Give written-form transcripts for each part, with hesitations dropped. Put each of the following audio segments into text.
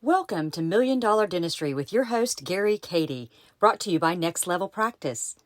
Welcome to Million Dollar Dentistry with your host, Gary Cady, brought to you by Next Level Practice.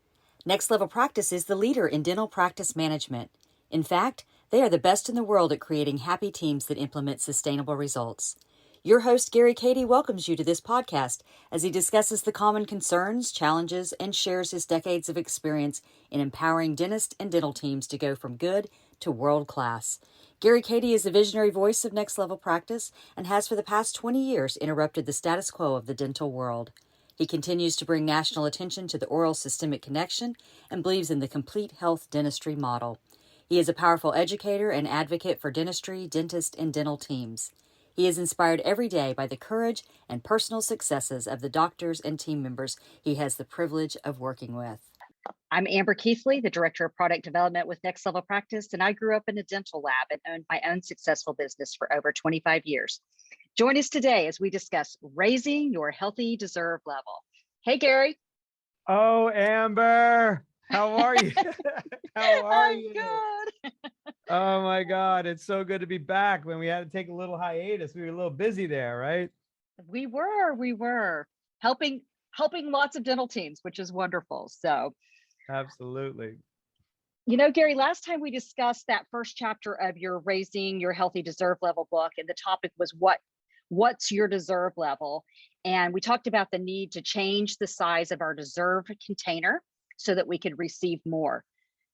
Next Level Practice is the leader in dental practice management. In fact, they are the best in the world at creating happy teams that implement sustainable results. Your host, Gary Cady, welcomes you to this podcast as he discusses the common concerns, challenges, and shares his decades of experience in empowering dentists and dental teams to go from good to world class. Gary Cady is the visionary voice of Next Level Practice and has for the past 20 years interrupted the status quo of the dental world. He continues to bring national attention to the oral systemic connection and believes in the complete health dentistry model. He is a powerful educator and advocate for dentistry, dentist, and dental teams. He is inspired every day by the courage and personal successes of the doctors and team members he has the privilege of working with. I'm Amber Keithley, the Director of Product Development with Next Level Practice, and I grew up in a dental lab and owned my own successful business for over 25 years. Join us today as we discuss raising your healthy deserve level. Hey, Gary. Oh, Amber, how are you? How are I'm you? good. Oh my God, it's so good to be back. When we had to take a little hiatus, we were a little busy there, right? We were helping lots of dental teams, which is wonderful. So, Absolutely. Gary, last time we discussed that first chapter of your Raising Your Healthy Deserve Level book, and the topic was what's your deserve level? And we talked about the need to change the size of our deserve container so that we could receive more.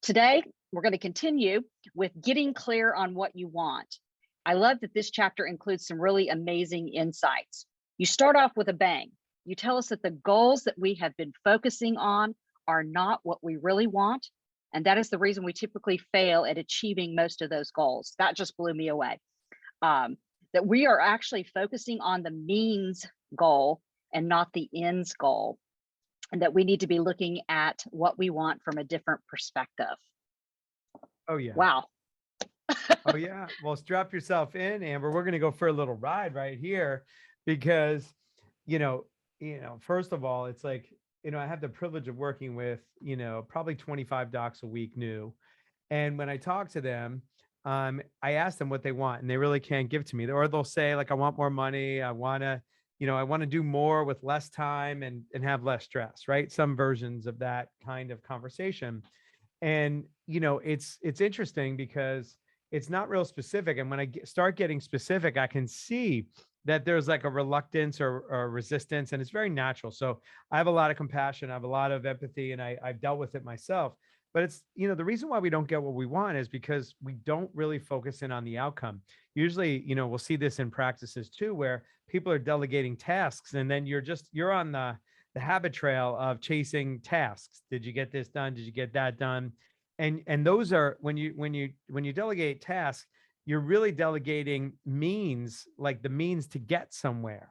Today, we're going to continue with getting clear on what you want. I love that this chapter includes some really amazing insights. You start off with a bang. You tell us that the goals that we have been focusing on are not what we really want. And that is the reason we typically fail at achieving most of those goals. That just blew me away. That we are actually focusing on the means goal and not the ends goal. And that we need to be looking at what we want from a different perspective. Oh yeah. Wow. Oh yeah. Well, strap yourself in, Amber. We're gonna go for a little ride right here because, first of all, it's like, I have the privilege of working with, probably 25 docs a week new. And when I talk to them, I ask them what they want and they really can't give to me. Or they'll say like, I want more money. I want to do more with less time and have less stress, right? Some versions of that kind of conversation. And, it's interesting because it's not real specific. And when I start getting specific, I can see that there's like a reluctance or resistance, and it's very natural. So I have a lot of compassion. I have a lot of empathy, and I've dealt with it myself. But it's, the reason why we don't get what we want is because we don't really focus in on the outcome. Usually, we'll see this in practices too, where people are delegating tasks and then you're on the habit trail of chasing tasks. Did you get this done? Did you get that done? And those are when you delegate tasks, you're really delegating means, like the means to get somewhere.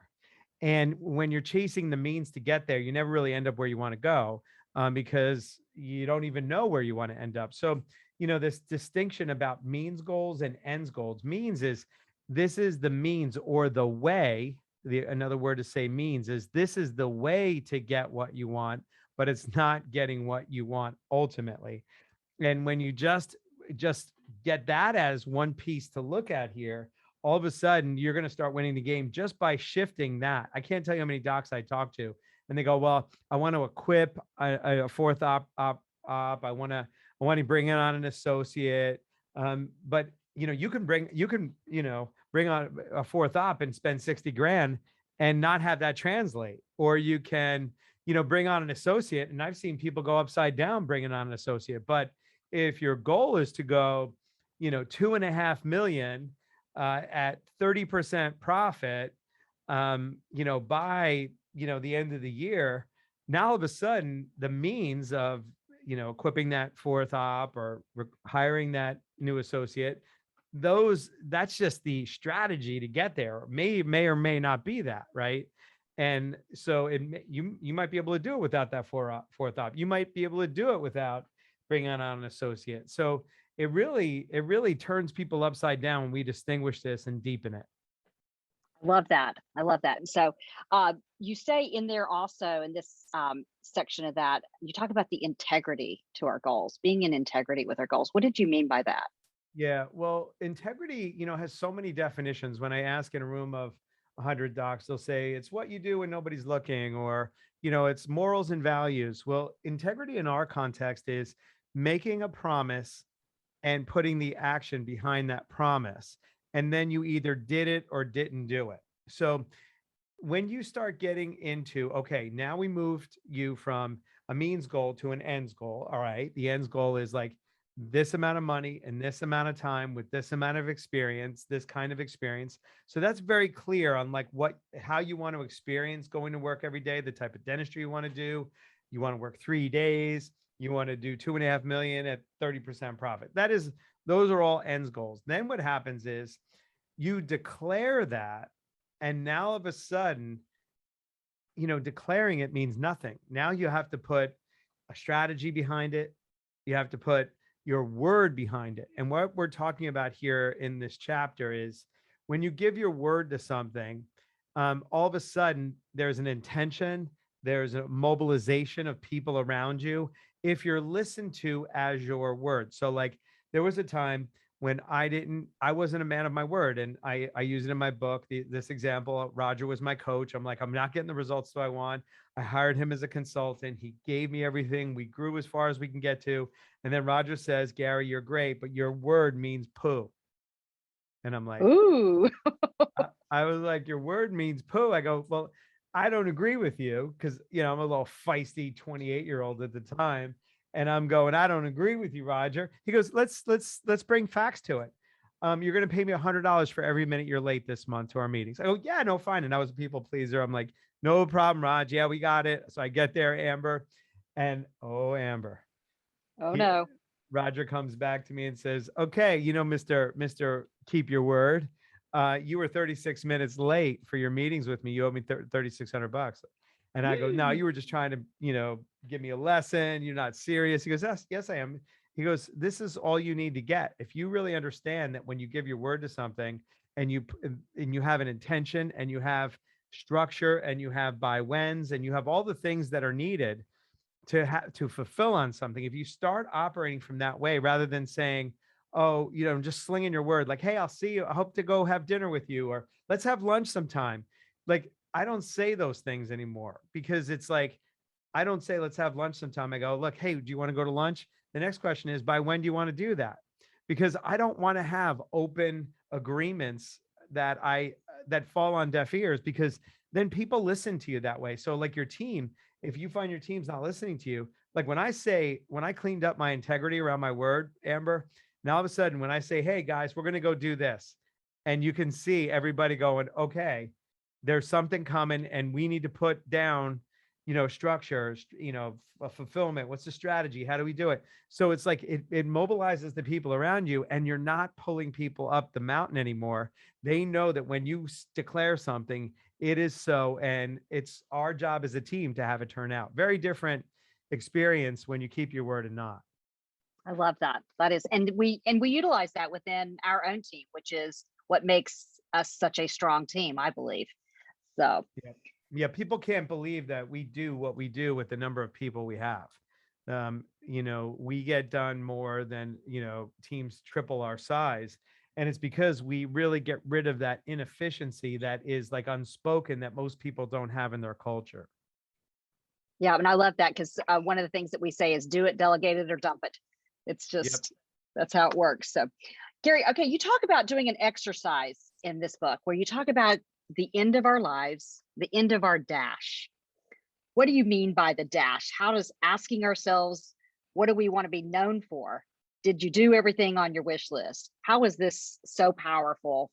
And when you're chasing the means to get there, you never really end up where you want to go, because you don't even know where you want to end up. So, this distinction about means goals and ends goals. Means is this is the means or the way. Another word to say means is this is the way to get what you want, but it's not getting what you want ultimately. And when you just get that as one piece to look at here, all of a sudden you're going to start winning the game just by shifting that. I can't tell you how many docs I talk to and they go, well, I want to equip a fourth op. I want to bring on an associate. But you can bring on a fourth op and spend 60 grand and not have that translate. Or you can, bring on an associate. And I've seen people go upside down bringing on an associate. But if your goal is to go, 2.5 million at 30% profit, by, the end of the year, now all of a sudden the means of, equipping that fourth op or hiring that new associate, that's just the strategy to get there. May or may not be that, right? And so you might be able to do it without that fourth op. You might be able to do it without bringing on an associate. So it really turns people upside down when we distinguish this and deepen it. I love that. And so you say in there also in this section of that, you talk about the integrity to our goals, being in integrity with our goals. What did you mean by that? Yeah, well, integrity, has so many definitions. When I ask in a room of 100 docs, they'll say it's what you do when nobody's looking, or, it's morals and values. Well, integrity in our context is making a promise and putting the action behind that promise. And then you either did it or didn't do it. So when you start getting into, okay, now we moved you from a means goal to an ends goal. All right. The ends goal is like this amount of money and this amount of time with this amount of experience, this kind of experience. So that's very clear on like how you want to experience going to work every day, the type of dentistry you want to do. You want to work 3 days. You want to do 2.5 million at 30% profit. Those are all ends goals. Then what happens is you declare that, and now all of a sudden, declaring it means nothing. Now you have to put a strategy behind it. You have to put your word behind it. And what we're talking about here in this chapter is when you give your word to something, all of a sudden there's an intention, there's a mobilization of people around you if you're listened to as your word. So like there was a time when I wasn't a man of my word. And I use it in my book. This example, Roger was my coach. I'm like, I'm not getting the results that I want. I hired him as a consultant. He gave me everything. We grew as far as we can get to. And then Roger says, Gary, you're great, but your word means poo. And I'm like, Ooh. I was like, your word means poo. I go, well, I don't agree with you because, I'm a little feisty 28-year-old at the time. And I'm going, I don't agree with you, Roger. He goes, let's bring facts to it. You're going to pay me $100 for every minute you're late this month to our meetings. I go, yeah, no, fine. And I was a people pleaser. I'm like, no problem, Raj. Yeah, we got it. So I get there, Amber, and Amber. Oh no. Roger comes back to me and says, okay, Mr. Keep Your Word. You were 36 minutes late for your meetings with me. You owe me $3,600. And I go, no, you were just trying to, give me a lesson. You're not serious. He goes, yes, I am. He goes, this is all you need to get. If you really understand that when you give your word to something and you have an intention and you have structure and you have by whens and you have all the things that are needed to fulfill on something, if you start operating from that way, rather than saying, oh, just slinging your word, like, hey, I'll see you. I hope to go have dinner with you, or let's have lunch sometime. Like, I don't say those things anymore because it's like, I don't say, let's have lunch sometime. I go, look, hey, do you want to go to lunch? The next question is, by when do you want to do that? Because I don't want to have open agreements that fall on deaf ears, because then people listen to you that way. So like your team, if you find your team's not listening to you, like when I cleaned up my integrity around my word, Amber, now all of a sudden when I say, hey guys, we're going to go do this, and you can see everybody going, okay, there's something coming and we need to put down, structure, a fulfillment. What's the strategy? How do we do it? So it's like, it mobilizes the people around you, and you're not pulling people up the mountain anymore. They know that when you declare something, it is so, and it's our job as a team to have it turn out. Very different experience when you keep your word and not. I love that. That is, and we utilize that within our own team, which is what makes us such a strong team, I believe. So yeah, people can't believe that we do what we do with the number of people we have. We get done more than, teams triple our size. And it's because we really get rid of that inefficiency that is like unspoken, that most people don't have in their culture. yeah, and I love that because one of the things that we say is do it, delegate it, or dump it. It's just, that's how it works. So Gary, okay, you talk about doing an exercise in this book where you talk about the end of our lives, the end of our dash. What do you mean by the dash? How does asking ourselves, what do we want to be known for? Did you do everything on your wish list? How is this so powerful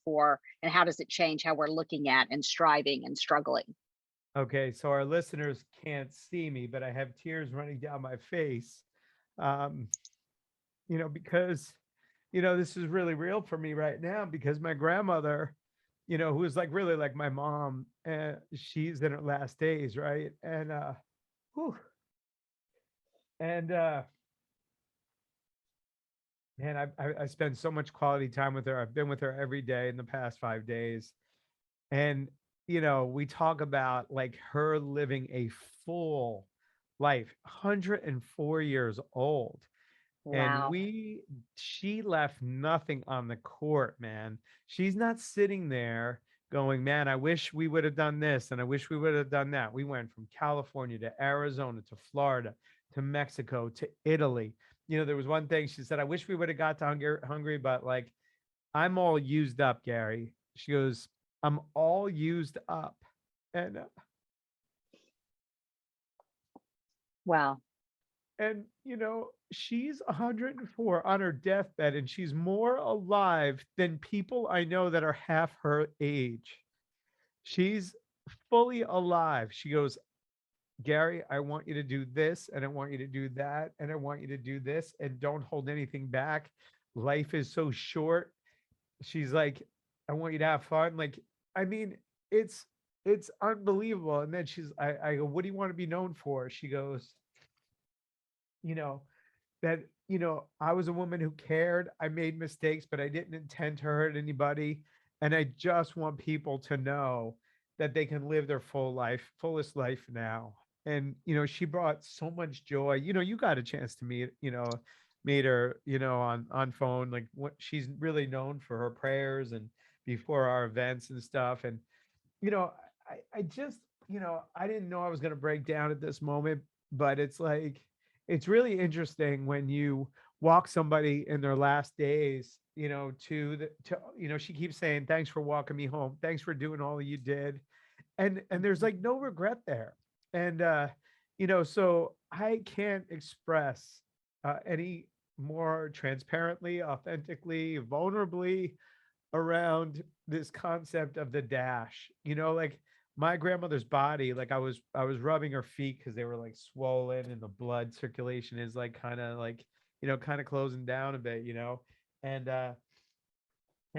and how does it change how we're looking at and striving and struggling? Okay, so our listeners can't see me, but I have tears running down my face. Because, this is really real for me right now, because my grandmother, who is like really like my mom, she's in her last days, right? And man, I spend so much quality time with her. I've been with her every day in the past 5 days. And, we talk about like her living a full life, 104 years old. And Wow. she left nothing on the court, man. She's not sitting there going, man, I wish we would have done this and I wish we would have done that. We went from California to Arizona to Florida to Mexico to Italy. There was one thing she said, I wish we would have got to Hungary, but like, I'm all used up, Gary. She goes, I'm all used up. And Wow. she's 104 on her deathbed, and she's more alive than people I know that are half her age. She's fully alive. She goes, Gary, I want you to do this, and I want you to do that, and I want you to do this, and don't hold anything back. Life is so short. She's like, I want you to have fun. Like, I mean, it's unbelievable. And then I go, what do you want to be known for? She goes, you know, that, I was a woman who cared. I made mistakes, but I didn't intend to hurt anybody. And I just want people to know that they can live their fullest life now. And, she brought so much joy. You got a chance to meet her, on phone. Like, what she's really known for her prayers and before our events and stuff. And, I just, I didn't know I was going to break down at this moment, but it's like, it's really interesting when you walk somebody in their last days, she keeps saying, thanks for walking me home. Thanks for doing all you did. And there's like no regret there. And, so I can't express any more transparently, authentically, vulnerably around this concept of the dash. Like my grandmother's body, like I was rubbing her feet because they were like swollen and the blood circulation is like kind of like, kind of closing down a bit, and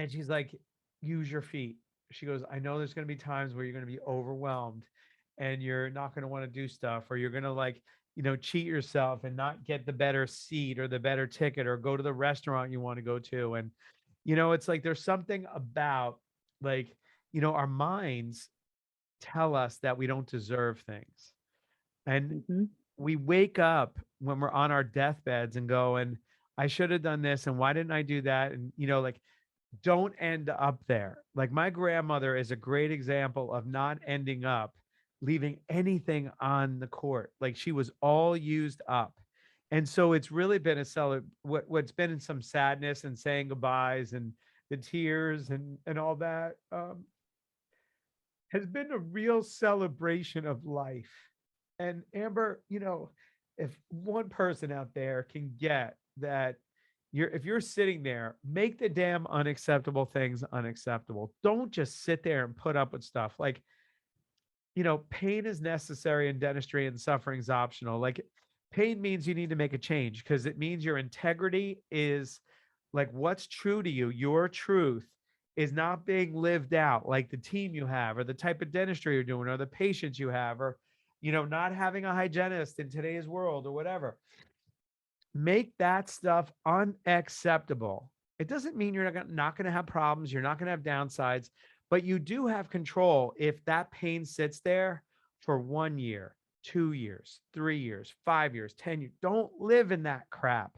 she's like, use your feet. She goes, I know there's going to be times where you're going to be overwhelmed and you're not going to want to do stuff, or you're going to like, cheat yourself and not get the better seat or the better ticket or go to the restaurant you want to go to. And, it's like there's something about like, our minds tell us that we don't deserve things. And Hmm. we wake up when we're on our deathbeds and go, and I should have done this. And why didn't I do that? And, like, don't end up there. Like my grandmother is a great example of not ending up leaving anything on the court. Like she was all used up. And so it's really been what's been in some sadness and saying goodbyes and the tears and all that has been a real celebration of life. And Amber, if one person out there can get that, if you're sitting there, make the damn unacceptable things unacceptable. Don't just sit there and put up with stuff. Like, pain is necessary in dentistry and suffering is optional. Like pain means you need to make a change because it means your integrity is like what's true to you, your truth is not being lived out, like the team you have or the type of dentistry you're doing or the patients you have, or not having a hygienist in today's world or whatever. Make that stuff unacceptable. It doesn't mean you're not going to have problems, you're not going to have downsides, but you do have control if that pain sits there for 1 year, 2 years, 3 years, 5 years, 10 years. Don't live in that crap.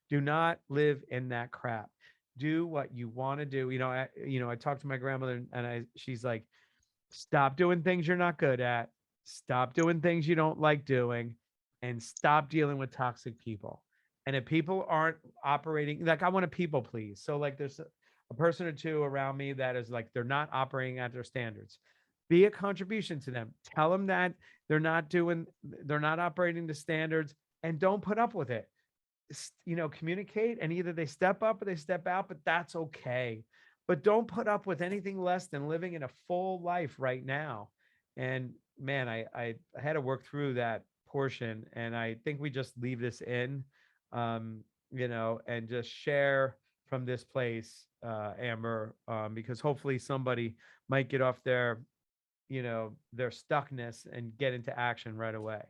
Do not live in that crap. Do what you want to do. I talked to my grandmother and she's like, stop doing things you're not good at. Stop doing things you don't like doing, and stop dealing with toxic people. And if people aren't operating, like I want to people please. So like there's a person or two around me that is like, they're not operating at their standards. Be a contribution to them. Tell them that they're not operating the standards, and don't put up with it. Communicate, and either they step up or they step out, but that's okay. But don't put up with anything less than living in a full life right now. And man, I had to work through that portion. And I think we just leave this in, and just share from this place, Amber, because hopefully somebody might get off their stuckness and get into action right away.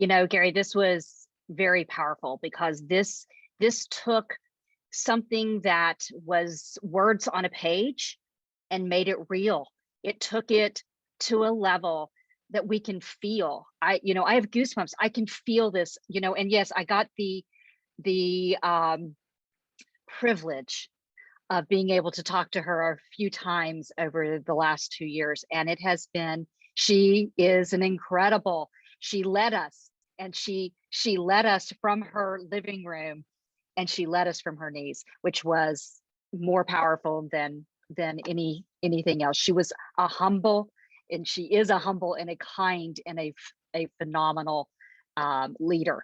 Gary, this was very powerful because this took something that was words on a page and made it real. It took it to a level that we can feel. I have goosebumps. I can feel this, and yes, I got the privilege of being able to talk to her a few times over the last 2 years. And it has been, she is an incredible, she led us, and she led us from her living room, and she led us from her knees, which was more powerful than anything else. She was a humble, and she is a humble and a kind and a phenomenal leader.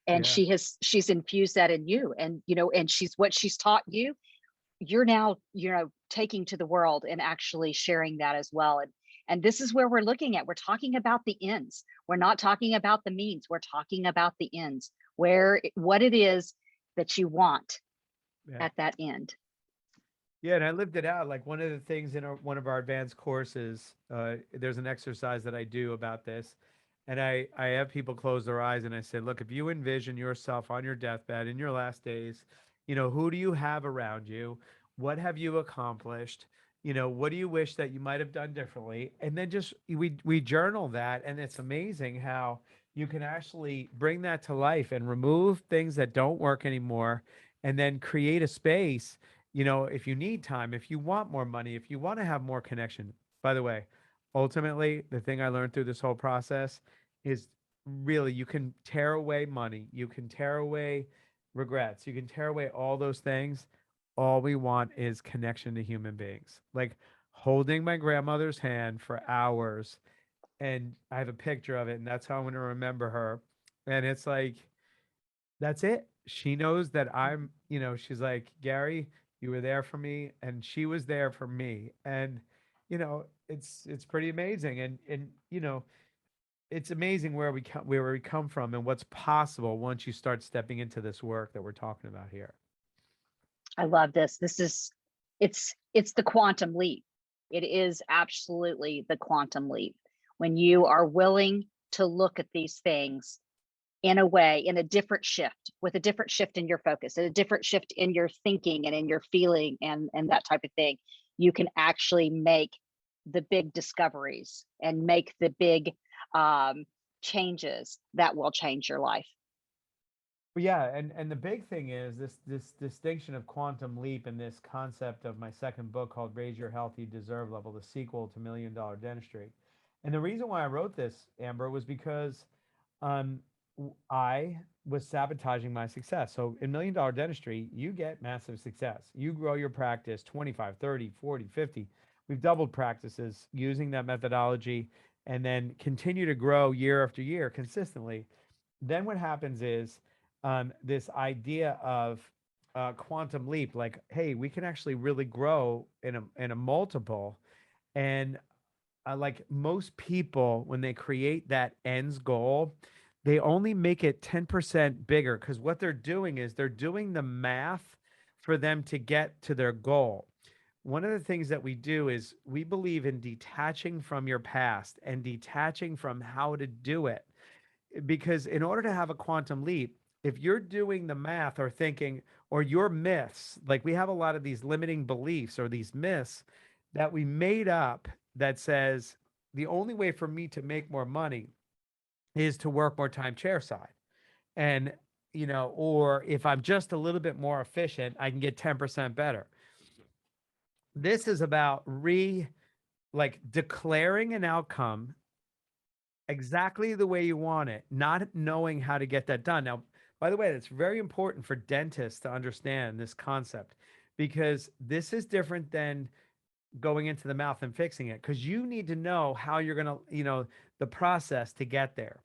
And Yeah. she's infused that in you, and and she's what she's taught you, you're now taking to the world and actually sharing that as well. And this is where we're looking at, we're talking about the ends, we're not talking about the means, we're talking about the ends, what it is that you want Yeah. at that end. Yeah, and I lived it out. Like one of the things in one of our advanced courses, there's an exercise that I do about this. And I have people close their eyes and I say, look, if you envision yourself on your deathbed in your last days, who do you have around you? What have you accomplished? What do you wish that you might have done differently? And then just we journal that, and it's amazing how you can actually bring that to life and remove things that don't work anymore, and then create a space. If you need time, if you want more money, if you want to have more connection. By the way, ultimately, the thing I learned through this whole process is really you can tear away money, you can tear away regrets, you can tear away all those things. All we want is connection to human beings. Like holding my grandmother's hand for hours, and I have a picture of it, and that's how I'm going to remember her. And it's like, that's it. She knows that she's like, Gary, you were there for me, and she was there for me. And, it's pretty amazing. And it's amazing where we come from and what's possible once you start stepping into this work that we're talking about here. I love this. It's the quantum leap. It is absolutely the quantum leap when you are willing to look at these things in a way, in a different shift, with a different shift in your focus, and a different shift in your thinking and in your feeling, and that type of thing. You can actually make the big discoveries and make the big changes that will change your life. But yeah, and the big thing is this distinction of quantum leap and this concept of my second book called Raise Your Healthy Deserve Level, the sequel to Million Dollar Dentistry. And the reason why I wrote this, Amber, was because um, I was sabotaging my success. So in Million Dollar Dentistry, you get massive success. You grow your practice 25, 30, 40, 50. We've doubled practices using that methodology, and then continue to grow year after year consistently. Then what happens is this idea of quantum leap, like, hey, we can actually really grow in a multiple. And like most people, when they create that ends goal, they only make it 10% bigger, because what they're doing is they're doing the math for them to get to their goal. One of the things that we do is we believe in detaching from your past and detaching from how to do it, because in order to have a quantum leap, if you're doing the math or thinking, or your myths, like we have a lot of these limiting beliefs or these myths that we made up, that says the only way for me to make more money is to work more time chairside. And, or if I'm just a little bit more efficient, I can get 10% better. This is about like declaring an outcome exactly the way you want it, not knowing how to get that done. Now, by the way, it's very important for dentists to understand this concept, because this is different than going into the mouth and fixing it, because you need to know how you're going to, the process to get there.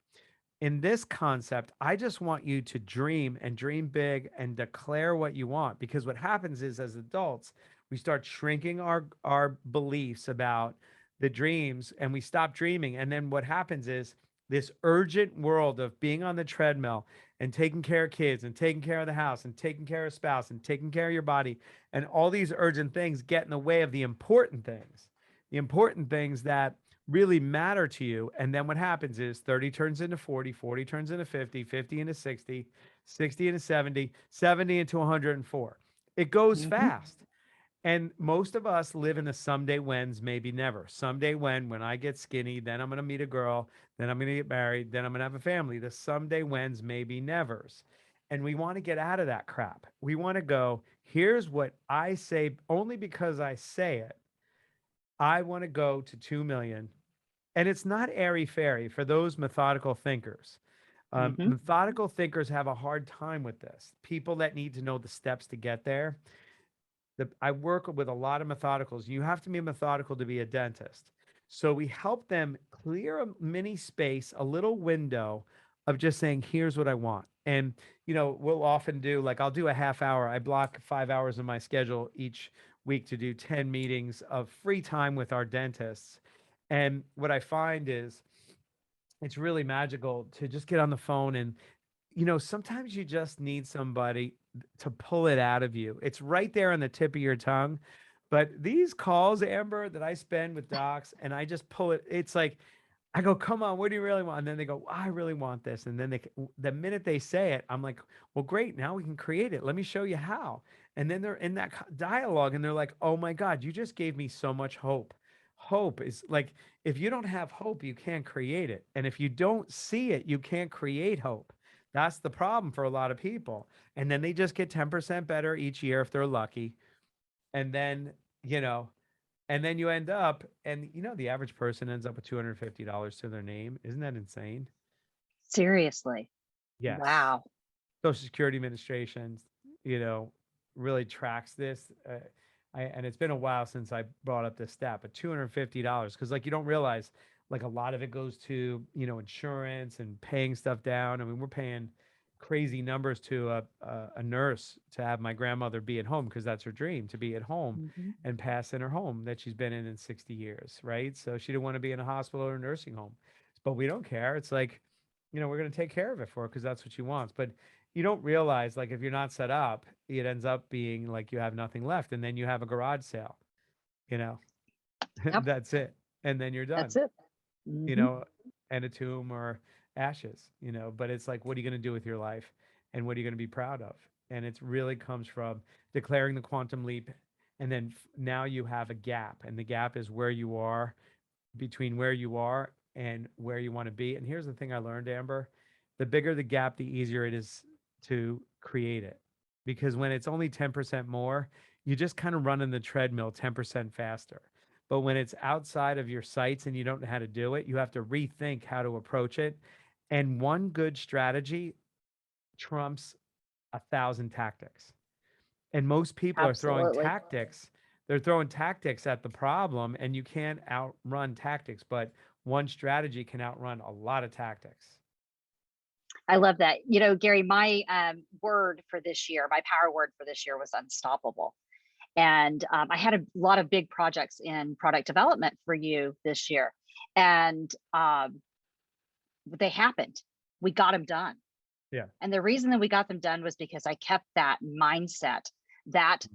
In this concept, I just want you to dream and dream big and declare what you want, because what happens is as adults, we start shrinking our beliefs about the dreams, and we stop dreaming. And then what happens is this urgent world of being on the treadmill and taking care of kids and taking care of the house and taking care of spouse and taking care of your body, and all these urgent things get in the way of the important things that really matter to you. And then what happens is 30 turns into 40, 40 turns into 50, 50 into 60, 60 into 70, 70 into 104. It goes Mhm. fast. And most of us live in the someday whens, maybe never. Someday when I get skinny, then I'm going to meet a girl, then I'm going to get married, then I'm going to have a family. The someday whens, maybe nevers. And we want to get out of that crap. We want to go, Here's what I say, only because I say it. I want to go to 2 million. And it's not airy fairy for those methodical thinkers. Hmm. Methodical thinkers have a hard time with this. People that need to know the steps to get there. I work with a lot of methodicals. You have to be methodical to be a dentist. So we help them clear a mini space, a little window of just saying, here's what I want. And, we'll often do like, I'll do a half hour. I block 5 hours in my schedule each week to do 10 meetings of free time with our dentists. And what I find is it's really magical to just get on the phone and sometimes you just need somebody to pull it out of you. It's right there on the tip of your tongue. But these calls, Amber, that I spend with docs and I just pull it, it's like, I go, come on, what do you really want? And then they go, I really want this. And then the minute they say it, I'm like, well, great. Now we can create it. Let me show you how. And then they're in that dialogue and they're like, oh my God, you just gave me so much hope. Hope is like, if you don't have hope, you can't create it. And if you don't see it, you can't create hope. That's the problem for a lot of people. And then they just get 10% better each year if they're lucky. And then, you know, and then you end up, and the average person ends up with $250 to their name. Isn't that insane? Seriously. Yes. Wow. Social Security Administration, you know, really tracks this. And it's been a while since I brought up this stat, but $250, because like you don't realize, like a lot of it goes to insurance and paying stuff down. I mean, we're paying crazy numbers to a nurse to have my grandmother be at home because that's her dream, to be at home Hmm. and pass in her home that she's been in 60 years, right? So she didn't want to be in a hospital or a nursing home, but we don't care. It's like, we're going to take care of it for her because that's what she wants. But you don't realize, like, if you're not set up, it ends up being like you have nothing left, and then you have a garage sale, you know, Yep. that's it, and then you're done, That's it. you Hmm. know, and a tomb or ashes, but it's like, what are you going to do with your life, and what are you going to be proud of? And it really comes from declaring the quantum leap, and then now you have a gap, and the gap is where you are, between where you are and where you want to be. And here's the thing I learned, Amber: the bigger the gap, the easier it is to create it. Because when it's only 10% more, you just kind of run in the treadmill 10% faster. But when it's outside of your sights and you don't know how to do it, you have to rethink how to approach it. And one good strategy trumps 1,000 tactics. And most people are throwing Absolutely. tactics. They're throwing tactics at the problem, and you can't outrun tactics, but one strategy can outrun a lot of tactics. I love that. Gary, my word for this year, my power word for this year was unstoppable. And I had a lot of big projects in product development for you this year. And they happened. We got them done. Yeah. And the reason that we got them done was because I kept that mindset, that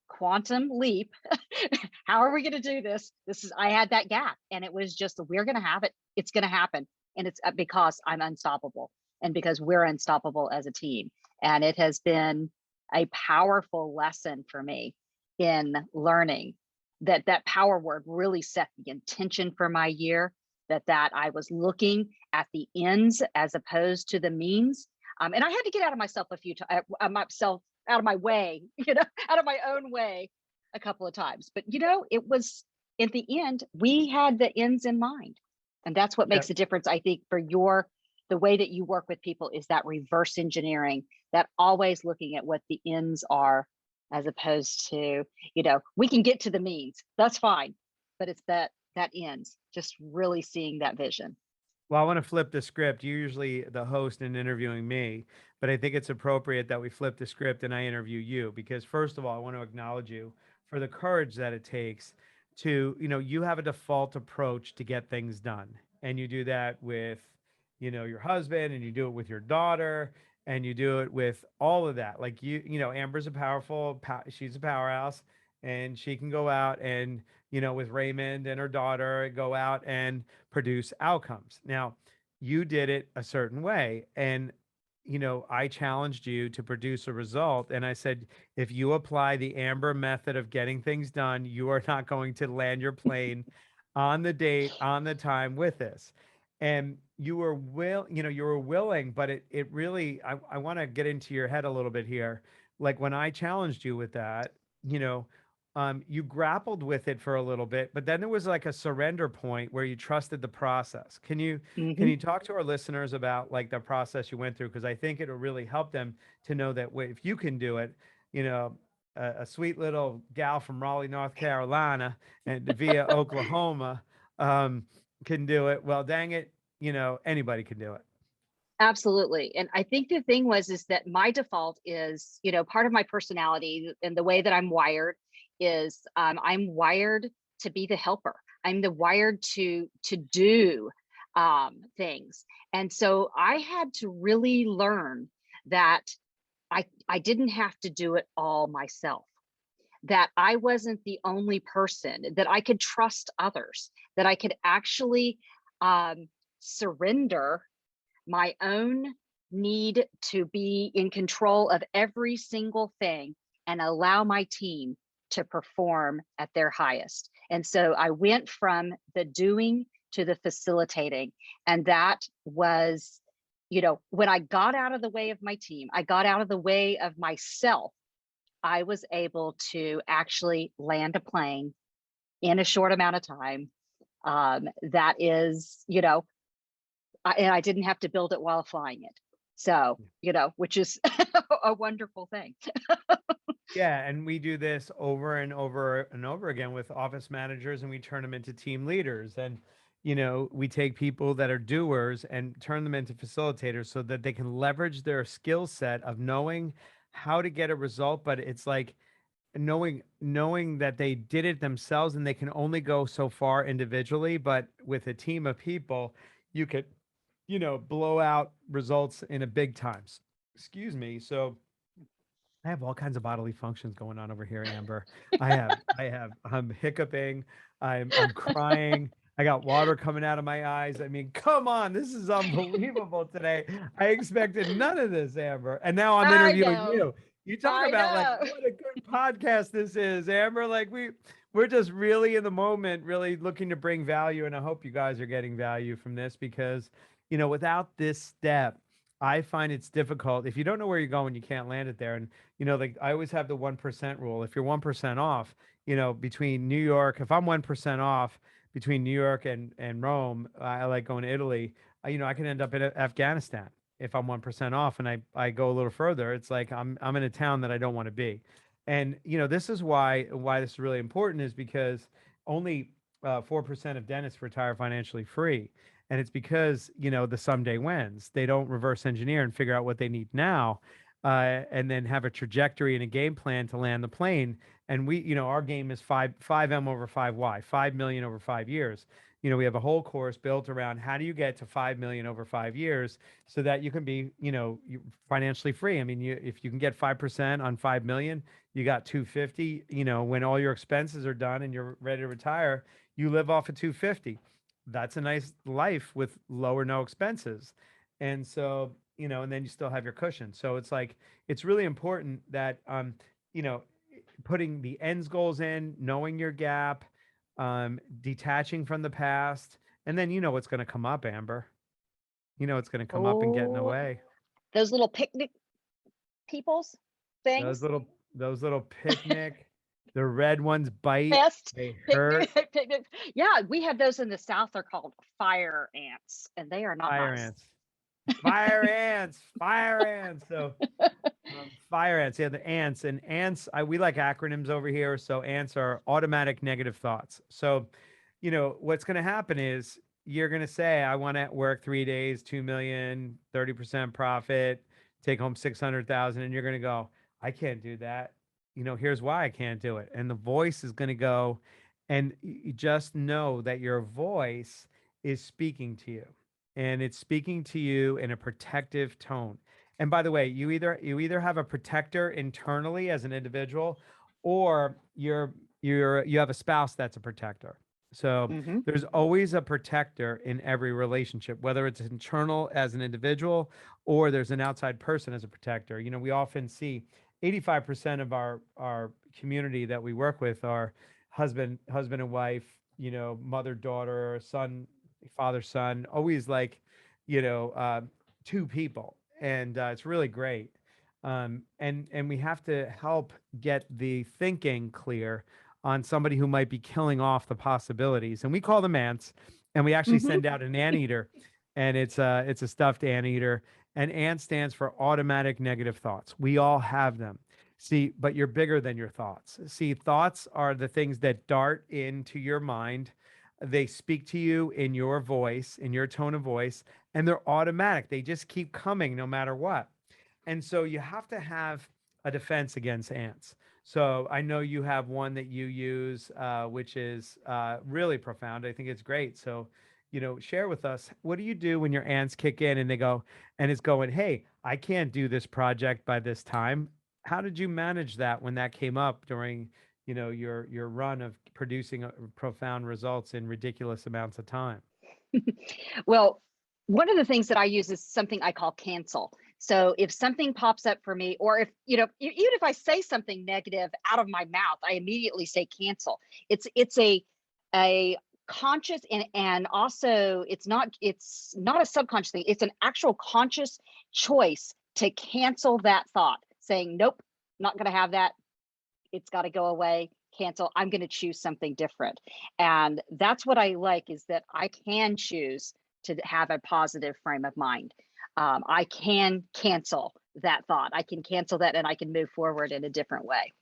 quantum leap. How are we going to do this? I had that gap, and it was just, we're going to have it. It's going to happen. And it's because I'm unstoppable, and because we're unstoppable as a team. And it has been a powerful lesson for me in learning that power word really set the intention for my year, that I was looking at the ends as opposed to the means. And I had to get out of myself a few times, myself out of my way, out of my own way a couple of times. But it was, at the end, we had the ends in mind. And that's what Yeah. makes a difference, I think, for the way that you work with people, is that reverse engineering, that always looking at what the ends are, as opposed to, we can get to the means. That's fine. But it's that ends, just really seeing that vision. Well, I want to flip the script. You're usually the host and interviewing me, but I think it's appropriate that we flip the script and I interview you because, first of all, I want to acknowledge you for the courage that it takes to, you have a default approach to get things done. And you do that with, your husband, and you do it with your daughter, and you do it with all of that. Like Amber's she's a powerhouse, and she can go out and, with Raymond and her daughter, go out and produce outcomes. Now, you did it a certain way. And, I challenged you to produce a result. And I said, if you apply the Amber method of getting things done, you are not going to land your plane on the date, on the time with this. And you were willing, but it really, I want to get into your head a little bit here. like when I challenged you with that, you know, you grappled with it for a little bit, but then there was like a surrender point where you trusted the process. Can Hmm. you talk to our listeners about like the process you went through? Because I think it'll really help them to know that if you can do it, you know, a sweet little gal from Raleigh, North Carolina, and via Oklahoma, um, can do it. Well, dang it, you know, anybody can do it. Absolutely. And I think the thing was is that my default is, part of my personality and the way that I'm wired is I'm wired to be the helper. I'm the wired to do things. And so I had to really learn that I didn't have to do it all myself, that I wasn't the only person, that I could trust others, that I could actually surrender my own need to be in control of every single thing and allow my team to perform at their highest. And so I went from the doing to the facilitating. And that was, when I got out of the way of my team, I got out of the way of myself, I was able to actually land a plane in a short amount of time. That is, and I didn't have to build it while flying it. So, which is a wonderful thing. Yeah, and we do this over and over and over again with office managers, and we turn them into team leaders. And, you know, we take people that are doers and turn them into facilitators so that they can leverage their skill set of knowing how to get a result. But it's like knowing that they did it themselves and they can only go so far individually. But with a team of people, you could, you know, blow out results in a big times. Excuse me. So I have all kinds of bodily functions going on over here, Amber. I'm hiccuping, I'm crying. I got water coming out of my eyes. I mean, come on, this is unbelievable today. I expected none of this, Amber. And now I'm I interviewing know. you. You talk I about like know. what a good podcast this is, Amber. Like we're just really in the moment, really looking to bring value. And I hope you guys are getting value from this because, you know, without this step, I find it's difficult. If you don't know where you're going, you can't land it there. And you know, like I always have the 1% rule. If you're 1% off, you know, between New York, if I'm 1% off between New York and Rome, I like going to Italy. You know, I can end up in Afghanistan if I'm 1% off, and I go a little further. It's like I'm in a town that I don't want to be, and you know, this is why this is really important is because only 4% of dentists retire financially free. And it's because, you know, the someday wins. They don't reverse engineer and figure out what they need now and then have a trajectory and a game plan to land the plane. And we, you know, our game is five M over five Y, 5 million over 5 years. You know, we have a whole course built around how do you get to 5 million over 5 years so that you can be, you know, financially free. I mean, if you can get 5% on 5 million, you got 250. You know, when all your expenses are done and you're ready to retire, you live off of 250. That's a nice life with low or no expenses. And so, you know, and then you still have your cushion. So it's like it's really important that you know, putting the ends goals in, knowing your gap, detaching from the past, and then you know what's going to come up, Amber. You know it's going to come up and get in the Oh, way. those little picnic peoples Those things. little those little picnic, the red ones bite, Pest they picnic, hurt. picnic. Yeah, we have those in the South. They're called fire ants, and they are not Fire nice. ants. Fire ants, fire ants. So fire ants, yeah, the ants and ants. We like acronyms over here. So ants are automatic negative thoughts. So, you know, what's going to happen is you're going to say, I want to work 3 days, 2 million, 30% profit, take home 600,000. And you're going to go, I can't do that. You know, here's why I can't do it. And the voice is going to go, and you just know that your voice is speaking to you and it's speaking to you in a protective tone. And by the way, you either have a protector internally as an individual, or you have a spouse that's a protector. So Hmm. there's always a protector in every relationship, whether it's internal as an individual or there's an outside person as a protector. You know, we often see 85% of our community that we work with are husband and wife, you know, mother daughter, son father son, always like, you know, two people, and it's really great. And we have to help get the thinking clear on somebody who might be killing off the possibilities. And we call them ants, and we actually Hmm. send out an anteater, and it's a stuffed anteater. And ant stands for automatic negative thoughts. We all have them. See, but you're bigger than your thoughts. See, thoughts are the things that dart into your mind. They speak to you in your voice, in your tone of voice, and they're automatic. They just keep coming no matter what. And so you have to have a defense against ants. So I know you have one that you use, which is really profound. I think it's great. So, share with us, what do you do when your ants kick in and they go, and it's going, hey, I can't do this project by this time. How did you manage that when that came up during, your run of producing profound results in ridiculous amounts of time? Well, one of the things that I use is something I call cancel. So if something pops up for me, or if, even if I say something negative out of my mouth, I immediately say cancel. It's a conscious, and also it's not a subconscious thing. It's an actual conscious choice to cancel that thought, saying, nope, not going to have that. It's got to go away. Cancel. I'm going to choose something different. And that's what I like, is that I can choose to have a positive frame of mind. I can cancel that thought. I can cancel that, and I can move forward in a different way.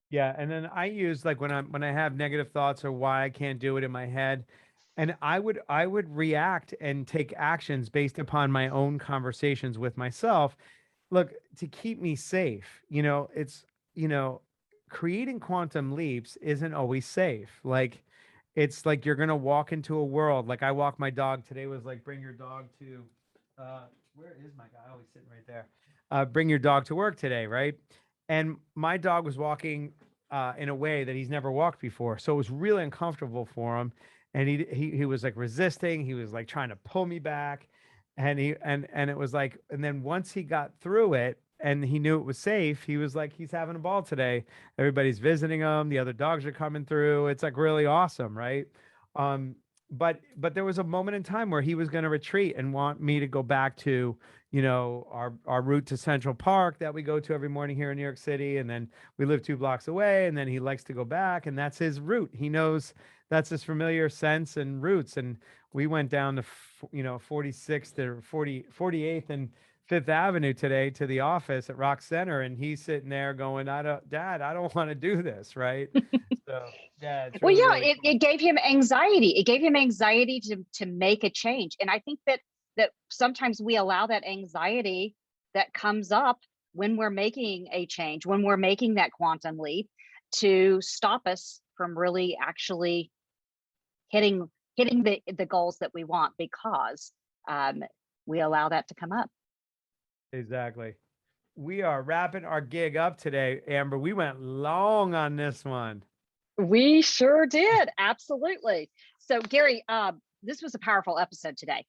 Yeah, and then I use, like, when I have negative thoughts or why I can't do it in my head, and I would react and take actions based upon my own conversations with myself. Look, to keep me safe, it's, you know, creating quantum leaps isn't always safe. Like, it's like you're gonna walk into a world. Like, I walk my dog today, was like, bring your dog to uh where is my guy? Oh, he's sitting right there. Bring your dog to work today, right? And my dog was walking in a way that he's never walked before. So it was really uncomfortable for him. And he was like resisting. He was like trying to pull me back. And it was like, and then once he got through it and he knew it was safe, he was like, he's having a ball today. Everybody's visiting him. The other dogs are coming through. It's like really awesome, right? Um, but there was a moment in time where he was going to retreat and want me to go back to, our route to Central Park that we go to every morning here in New York City. And then we live 2 blocks away, and then he likes to go back, and that's his route. He knows that's his familiar sense and routes. And we went down to, 46th or 48th and Fifth Avenue today to the office at Rock Center. And he's sitting there going, Dad, I don't want to do this. Right. So yeah, it's Well, really, yeah, really it cool. gave him anxiety. It gave him anxiety to make a change. And I think that sometimes we allow that anxiety that comes up when we're making a change, when we're making that quantum leap, to stop us from really actually hitting the goals that we want, because um, we allow that to come up. Exactly. We are wrapping our gig up today, Amber. We went long on this one. We sure did. Absolutely. So, Gary, this was a powerful episode today.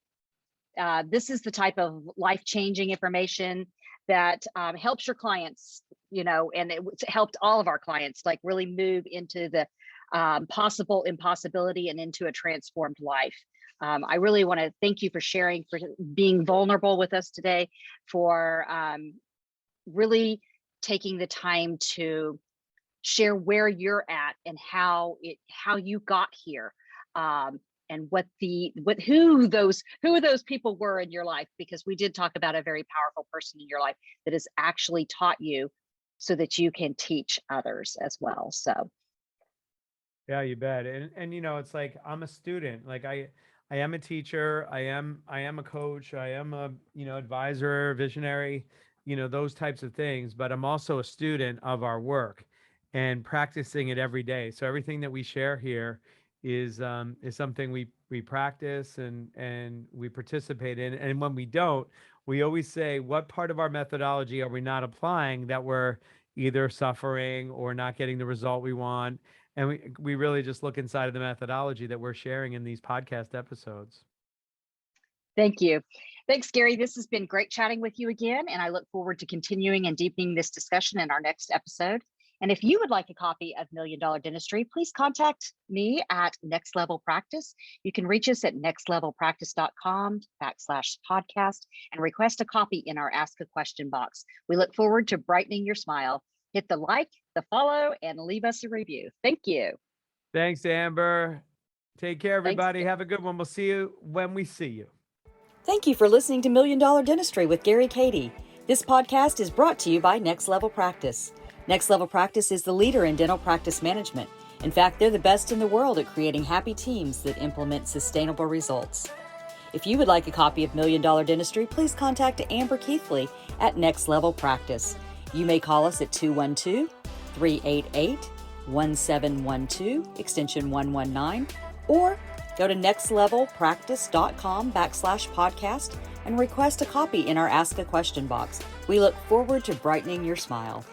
This is the type of life-changing information that helps your clients, and it's helped all of our clients, like, really move into the possible impossibility and into a transformed life. I really want to thank you for sharing, for being vulnerable with us today, for really taking the time to share where you're at and how you got here, and who those people were in your life, because we did talk about a very powerful person in your life that has actually taught you so that you can teach others as well. So Yeah, you bet. And it's like I'm a student. Like I am a teacher. I am a coach. I am a, advisor, visionary, those types of things, but I'm also a student of our work and practicing it every day. So everything that we share here is something we practice and we participate in. And when we don't, we always say, what part of our methodology are we not applying, that we're either suffering or not getting the result we want? And we really just look inside of the methodology that we're sharing in these podcast episodes. thank you. Thanks, Gary. This has been great chatting with you again, and I look forward to continuing and deepening this discussion in our next episode. And if you would like a copy of Million Dollar Dentistry, please contact me at Next Level Practice. You can reach us at nextlevelpractice.com/podcast and request a copy in our Ask a Question box. We look forward to brightening your smile. Hit the like, the follow, and leave us a review. Thank you. Thanks, Amber. Take care, Thanks. everybody. Have a good one. We'll see you when we see you. Thank you for listening to Million Dollar Dentistry with Gary Cady. This podcast is brought to you by Next Level Practice. Next Level Practice is the leader in dental practice management. In fact, they're the best in the world at creating happy teams that implement sustainable results. If you would like a copy of Million Dollar Dentistry, please contact Amber Keithley at Next Level Practice. You may call us at 212-388-1712, extension 119, or go to nextlevelpractice.com/podcast and request a copy in our Ask a Question box. We look forward to brightening your smile.